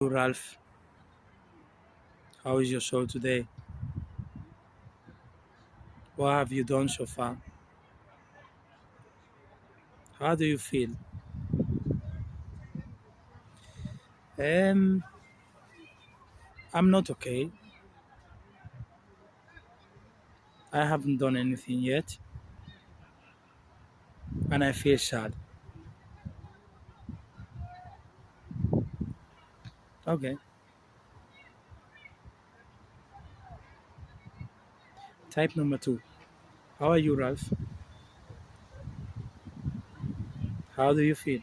Ralph, how is your soul today? What have you done so far? How do you feel? Um, I'm not okay. I haven't done anything yet, and I feel sad. Okay. Type number 2. How are you, Ralph? How do you feel?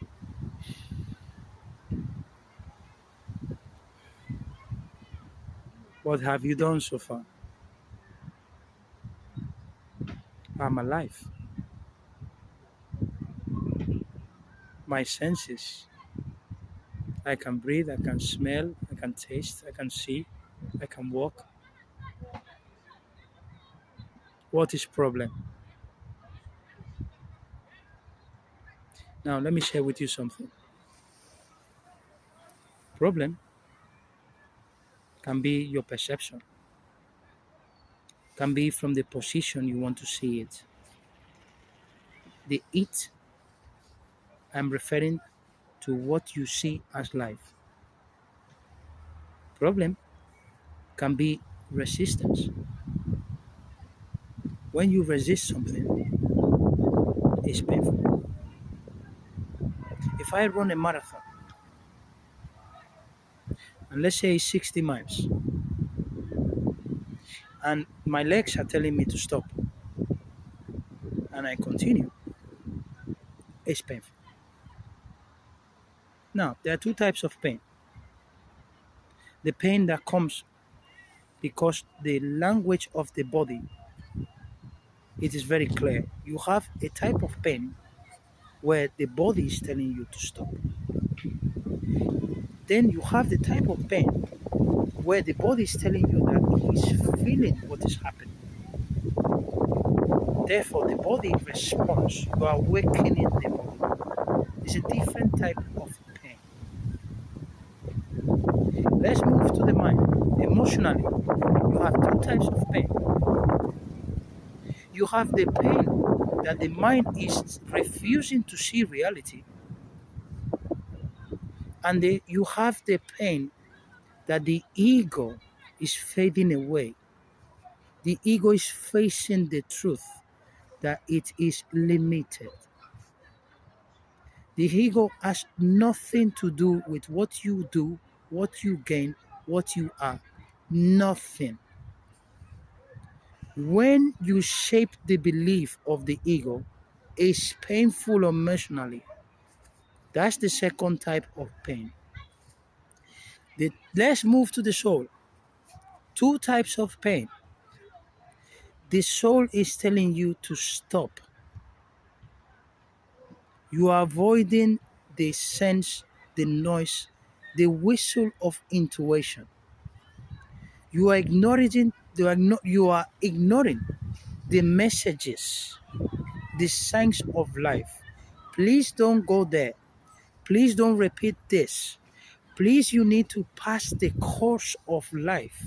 What have you done so far? I'm alive. My senses. I can breathe, I can smell, I can taste, I can see, I can walk. What is problem? Now let me share with you something. Problem can be your perception, can be from the position you want to see it. The it, I'm referring to what you see as life. Problem can be resistance. When you resist something, it's painful. If I run a marathon, and let's say it's 60 miles, and my legs are telling me to stop, and I continue, it's painful. Now, there are two types of pain. The pain that comes because the language of the body, it is very clear. You have a type of pain where the body is telling you to stop. Then you have the type of pain where the body is telling you that it is feeling what is happening. Therefore, the body responds. You are awakening the body. It's a different type of pain. Let's move to the mind. Emotionally, you have two types of pain. You have the pain that the mind is refusing to see reality, and you have the pain that the ego is fading away. The ego is facing the truth that it is limited. The ego has nothing to do with what you do, what you gain, what you are. Nothing. When you shape the belief of the ego, it's painful emotionally. That's the second type of pain. Let's move to the soul. Two types of pain. The soul is telling you to stop. You are avoiding the sense, the noise, the whistle of intuition. You are ignoring the messages, the signs of life. Please don't go there. Please don't repeat this. Please, you need to pass the course of life.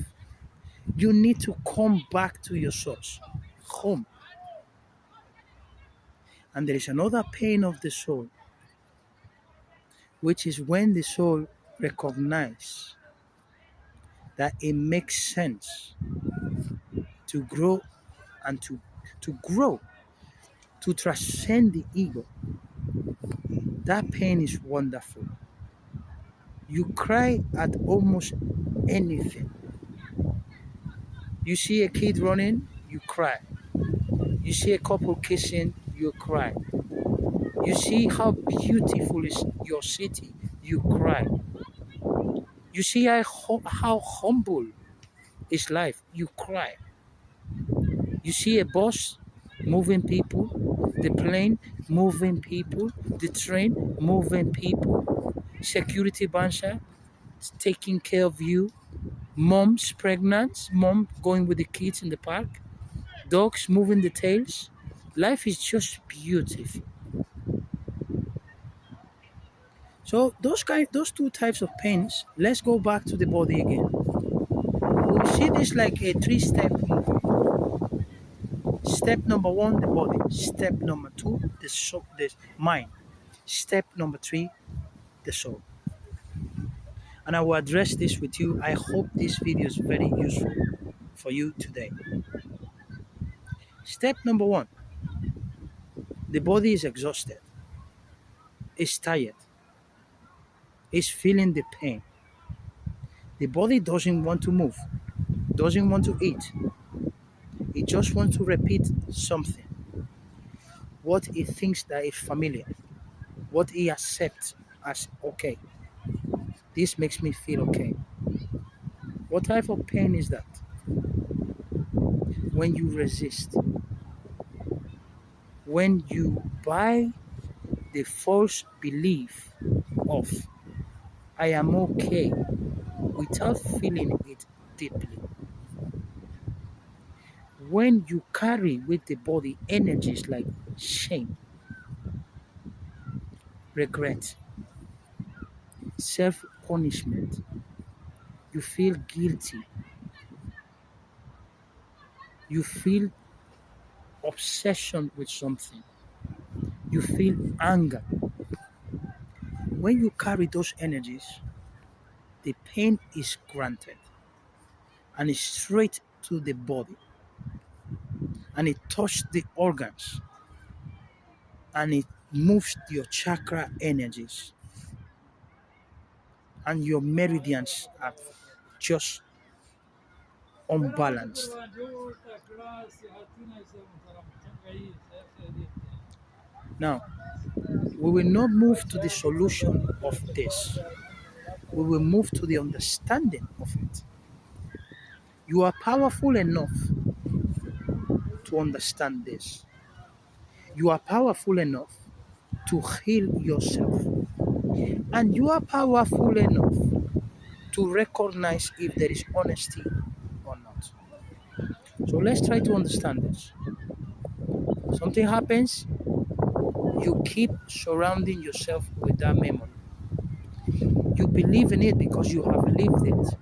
You need to come back to your source, home. And there is another pain of the soul, which is when the soul recognizes that it makes sense to grow and to grow, to transcend the ego. That pain is wonderful. You cry at almost anything. You see a kid running, you cry. You see a couple kissing, you cry. You see how beautiful is your city, you cry. You see how humble is life, you cry. You see a bus moving people, the plane moving people, the train moving people, security bouncer taking care of you, moms pregnant, mom going with the kids in the park, dogs moving the tails. Life is just beautiful. So those two types of pains, let's go back to the body again. We see this like a three-step movement. Step number one, the body. Step number two, the soul, the mind. Step number three, the soul. And I will address this with you. I hope this video is very useful for you today. Step number one, the body is exhausted, is tired, is feeling the pain. The body doesn't want to move, doesn't want to eat. It just wants to repeat something, what it thinks that is familiar, what it accepts as okay. This makes me feel okay. What type of pain is that? When you resist, when you buy the false belief of I am okay without feeling it deeply. When you carry with the body energies like shame, regret, self punishment, you feel guilty, you feel obsession with something, you feel anger. When you carry those energies, the pain is granted and it's straight to the body and it touches the organs and it moves your chakra energies and your meridians are just unbalanced. Now, we will not move to the solution of this. We will move to the understanding of it. You are powerful enough to understand this. You are powerful enough to heal yourself. And you are powerful enough to recognize if there is honesty or not. So let's try to understand this. Something happens, you keep surrounding yourself with that memory. You believe in it because you have lived it.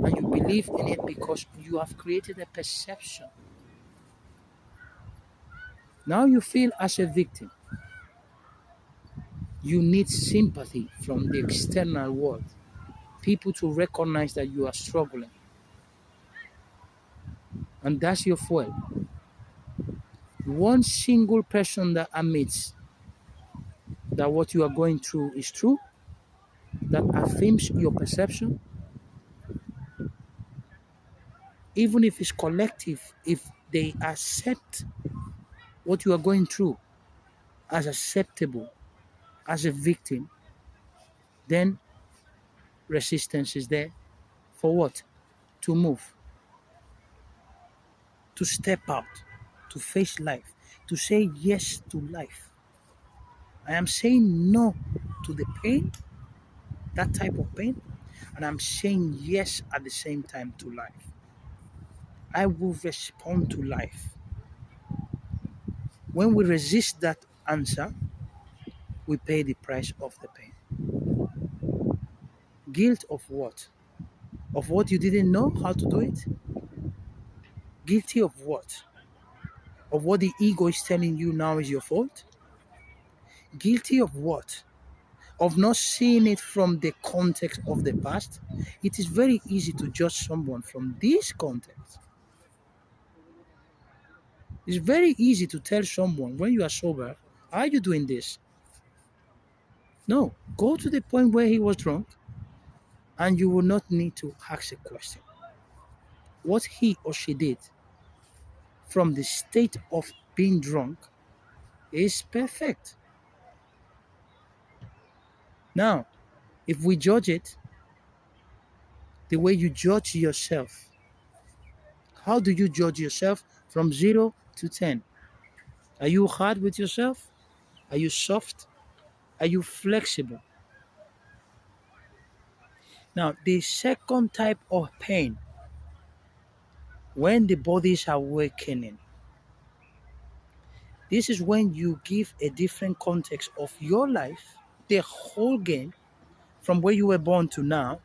And you believe in it because you have created a perception. Now you feel as a victim. You need sympathy from the external world. People to recognize that you are struggling. And that's your fuel. One single person that admits that what you are going through is true, that affirms your perception, even if it's collective, if they accept what you are going through as acceptable, as a victim, then resistance is there for what? To move, to step out, to face life, to say yes to life. I am saying no to the pain, that type of pain, and I'm saying yes at the same time to life. I will respond to life. When we resist that answer, we pay the price of the pain. Guilt of what? Of what you didn't know how to do it? Guilty of what? Of what the ego is telling you now is your fault? Guilty of what? Of not seeing it from the context of the past? It is very easy to judge someone from this context. It's very easy to tell someone when you are sober, are you doing this? No, go to the point where he was drunk and you will not need to ask a question. What he or she did from the state of being drunk is perfect. Now, if we judge it the way you judge yourself, how do you judge yourself from 0 to 10? Are you hard with yourself? Are you soft? Are you flexible? Now, the second type of pain, when the body is awakening, this is when you give a different context of your life, the whole game, from where you were born to now,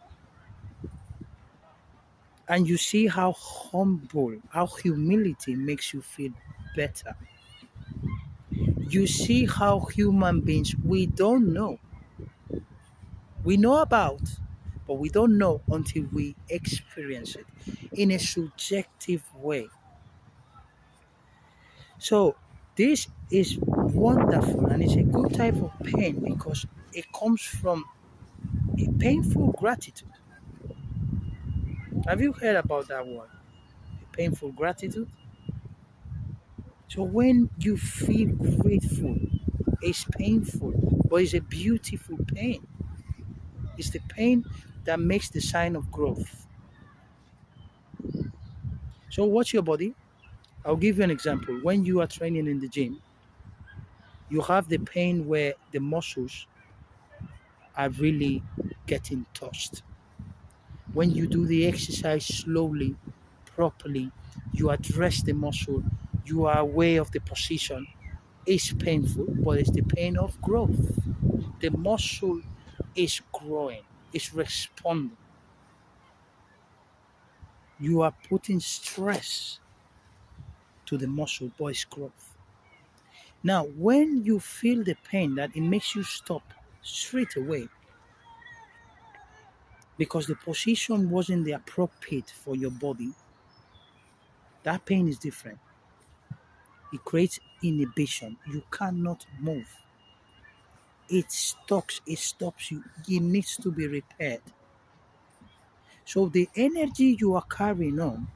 and you see how humble, how humility makes you feel better. You see how human beings, we don't know. We know about, but we don't know until we experience it in a subjective way. So this is wonderful, and it's a good type of pain because it comes from a painful gratitude. Have you heard about that word? A painful gratitude? So when you feel grateful, it's painful, but it's a beautiful pain. It's the pain that makes the sign of growth. So watch your body. I'll give you an example. When you are training in the gym, you have the pain where the muscles are really getting touched. When you do the exercise slowly, properly, you address the muscle, you are aware of the position. It's painful, but it's the pain of growth. The muscle is growing, it's responding. You are putting stress to the muscle, but it's growth. Now, when you feel the pain that it makes you stop straight away because the position wasn't the appropriate for your body, that pain is different. It creates inhibition. You cannot move. It stops you. It needs to be repaired. So the energy you are carrying on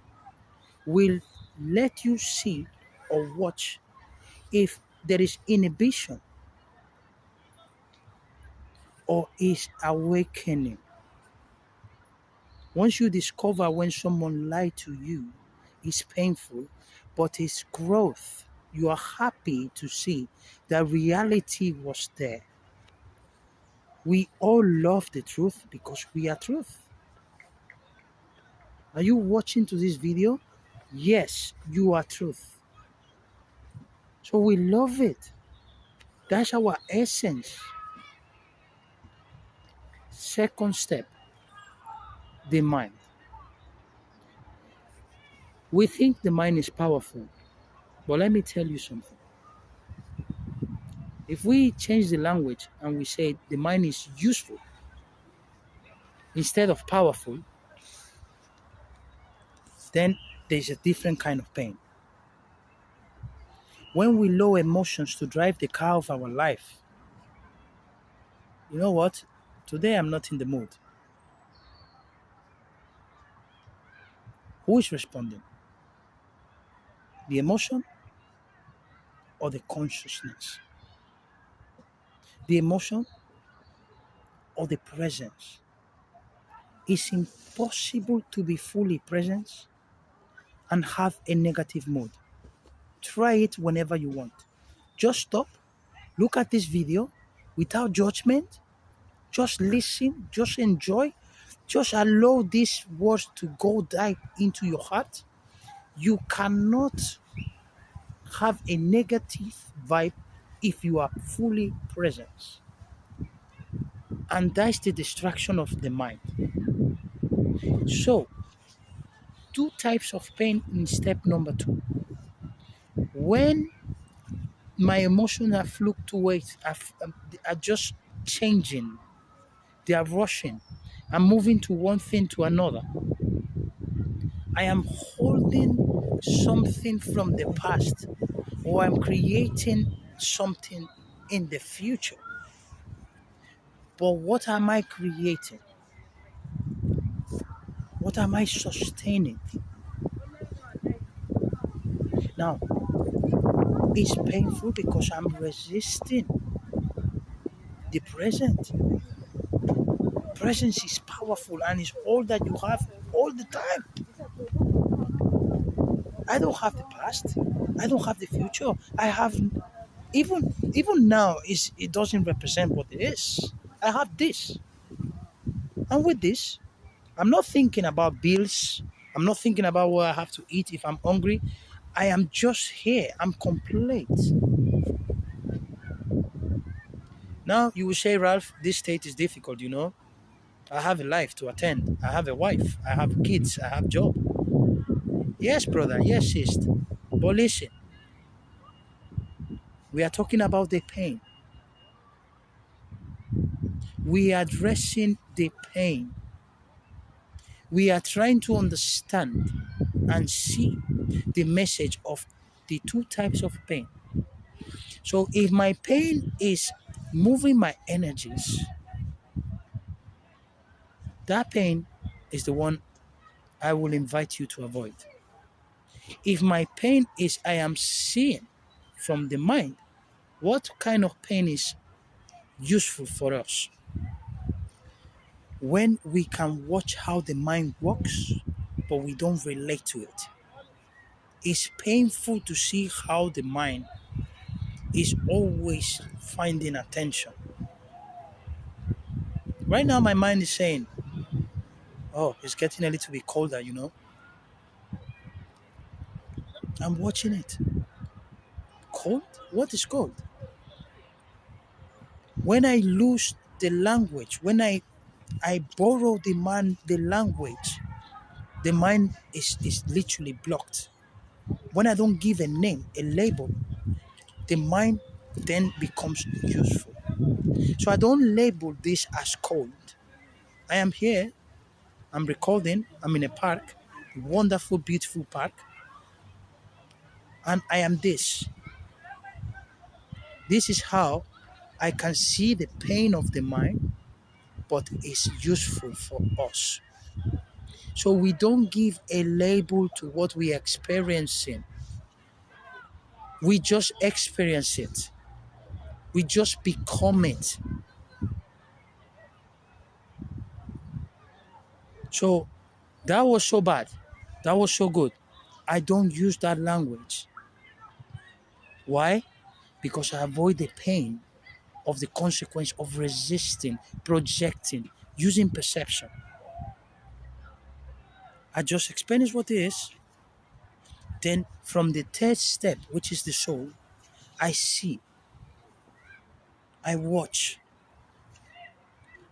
will let you see or watch if there is inhibition or is awakening. Once you discover when someone lied to you, it's painful, but it's growth. You are happy to see that reality was there. We all love the truth because we are truth. Are you watching to this video? Yes, you are truth. So we love it. That's our essence. Second step, the mind. We think the mind is powerful, but let me tell you something. If we change the language and we say the mind is useful instead of powerful, then there's a different kind of pain. When we allow emotions to drive the car of our life, you know what? Today I'm not in the mood. Who is responding? The emotion or the consciousness? The emotion or the presence? It's impossible to be fully present and have a negative mood. Try it whenever you want. Just stop, look at this video without judgment, just listen, just enjoy, just allow these words to go deep into your heart. You cannot have a negative vibe if you are fully present. And that's the distraction of the mind. So, two types of pain in step number 2. When my emotions are fluctuate, are just changing, they are rushing, I'm moving to one thing to another. I am holding something from the past, or I'm creating something in the future. But what am I creating? What am I sustaining? Now, it's painful because I'm resisting the present. Presence is powerful and it's all that you have all the time. I don't have the past. I don't have the future. I have even now it doesn't represent what it is. I have this. And with this, I'm not thinking about bills. I'm not thinking about what I have to eat if I'm hungry. I am just here. I'm complete. Now you will say, Ralph, this state is difficult, you know. I have a life to attend. I have a wife. I have kids. I have job. Yes, brother. Yes, sister. But listen, we are talking about the pain. We are addressing the pain. We are trying to understand and see the message of the two types of pain. So if my pain is moving my energies, that pain is the one I will invite you to avoid. If my pain is I am seeing from the mind, what kind of pain is useful for us? When we can watch how the mind works, but we don't relate to it. It's painful to see how the mind is always finding attention. Right now, my mind is saying, oh, it's getting a little bit colder, you know. I'm watching it. Cold? What is cold? When I lose the language, when I borrow the language, the mind is literally blocked. When I don't give a name, a label, the mind then becomes useful. So I don't label this as cold. I am here, I'm recording, I'm in a park, wonderful, beautiful park, and I am this. This is how I can see the pain of the mind, but it's useful for us. So we don't give a label to what we are experiencing. We just experience it. We just become it. So that was so bad. That was so good. I don't use that language. Why? Because I avoid the pain of the consequence of resisting, projecting, using perception. I just experience what it is. Then from the third step, which is the soul, I see, I watch.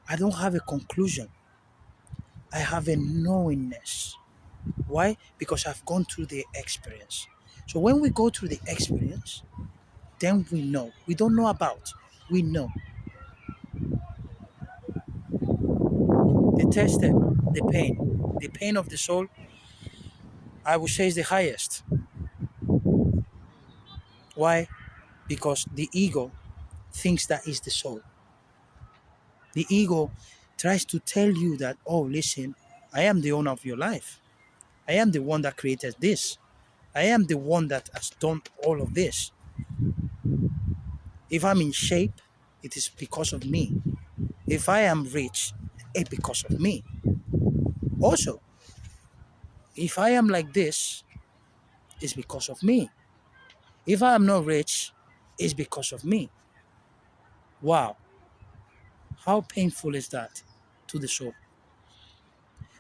I don't have a conclusion. I have a knowingness. Why? Because I've gone through the experience. So when we go through the experience, then we know. We don't know about, we know. The third step, the pain. The pain of the soul, I would say, is the highest. Why? Because the ego thinks that is the soul. The ego tries to tell you that, oh, listen, I am the owner of your life. I am the one that created this. I am the one that has done all of this. If I'm in shape, it is because of me. If I am rich, it's because of me. Also, if I am like this, it's because of me. If I am not rich, it's because of me. Wow, how painful is that to the soul?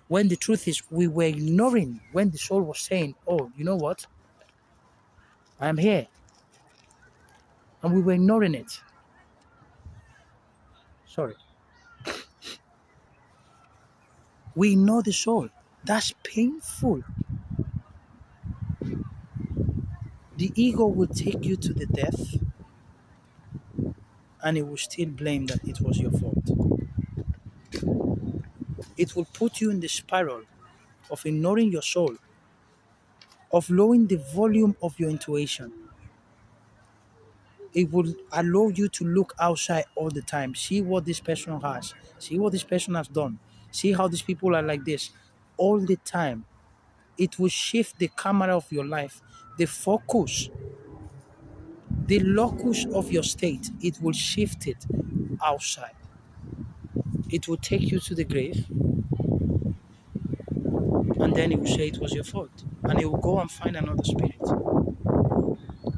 When the truth is, we were ignoring when the soul was saying, oh, you know what? I am here. And we were ignoring it. Sorry. We ignore the soul. That's painful. The ego will take you to the death and it will still blame that it was your fault. It will put you in the spiral of ignoring your soul, of lowering the volume of your intuition. It will allow you to look outside all the time, see what this person has, see what this person has done, see how these people are like this all the time. It will shift the camera of your life, the focus, the locus of your state. It will shift it outside. It will take you to the grave, and then it will say it was your fault, and it will go and find another spirit.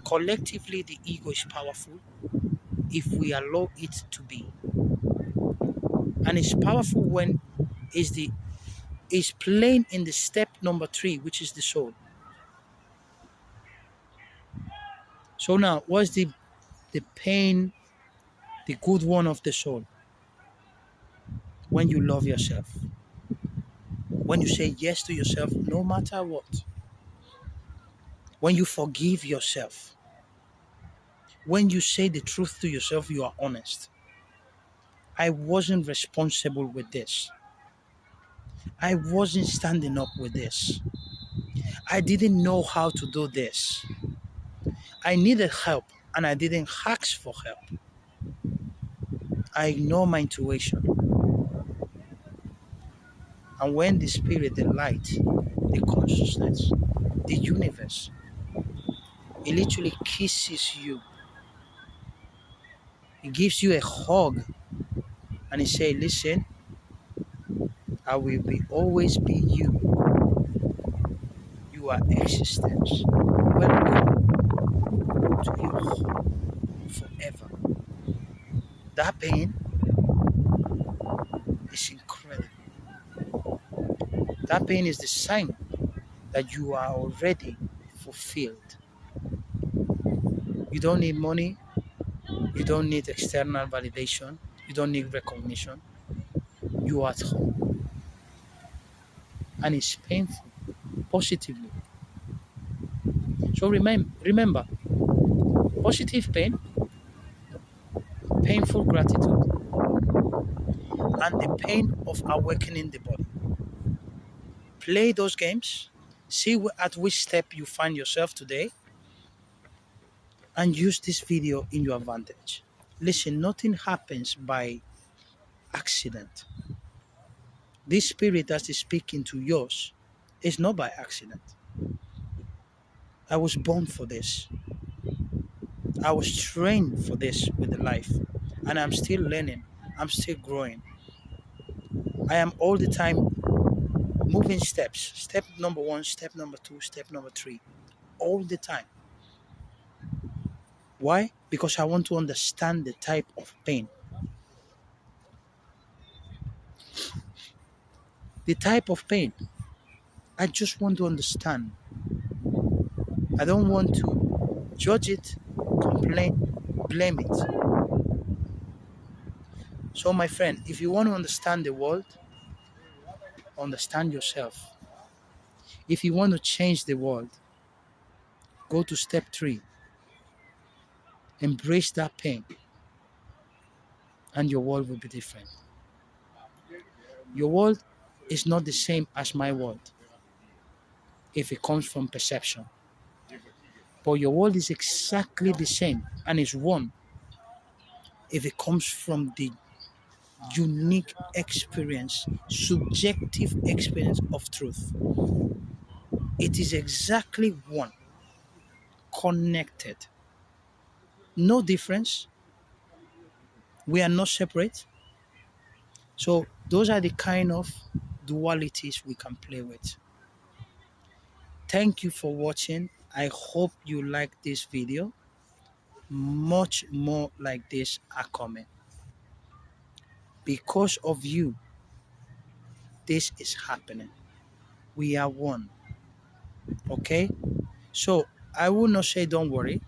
Collectively, the ego is powerful if we allow it to be, and it's powerful when is playing in the step number 3, which is the soul. So now, what's the pain, the good one of the soul? when you love yourself, when you say yes to yourself no matter what, when you forgive yourself, when you say the truth to yourself, you are honest. I wasn't responsible with this. I wasn't standing up with this. I didn't know how to do this. I needed help and I didn't ask for help. I ignore my intuition. And when the spirit, the light, the consciousness, the universe, it literally kisses you. It gives you a hug and it says, listen, I will be always be you. You are existence. Welcome to your home forever. That pain is incredible. That pain is the sign that you are already fulfilled. You don't need money. You don't need external validation. You don't need recognition. You are at home. And it's painful, positively. So remember, positive pain, painful gratitude, and the pain of awakening the body. Play those games. See at which step you find yourself today and use this video in your advantage. Listen, nothing happens by accident. This spirit that is speaking to yours is not by accident. I was born for this. I was trained for this with the life. And I'm still learning. I'm still growing. I am all the time moving steps. Step number 1, step number 2, step number 3. All the time. Why? Because I want to understand the type of pain. The type of pain. I just want to understand. I don't want to judge it, complain, blame it. So my friend, if you want to understand the world, understand yourself. If you want to change the world, go to step 3. Embrace that pain and your world will be different. Your world is not the same as my world if it comes from perception. But your world is exactly the same and is one if it comes from the unique experience, subjective experience of truth. It is exactly one, connected. No difference. We are not separate. So those are the kind of dualities we can play with. Thank you for watching. I hope you like this video. Much more like this are coming. Because of you, this is happening. We are one. Okay? So I will not say don't worry.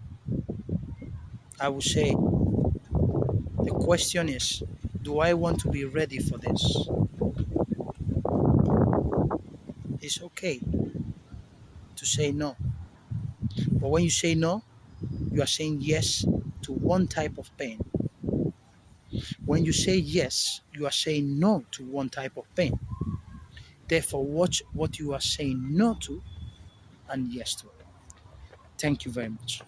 I will say the question is, do I want to be ready for this? It's okay to say no. But when you say no, you are saying yes to one type of pain. When you say yes, you are saying no to one type of pain. Therefore, watch what you are saying no to and yes to it. Thank you very much.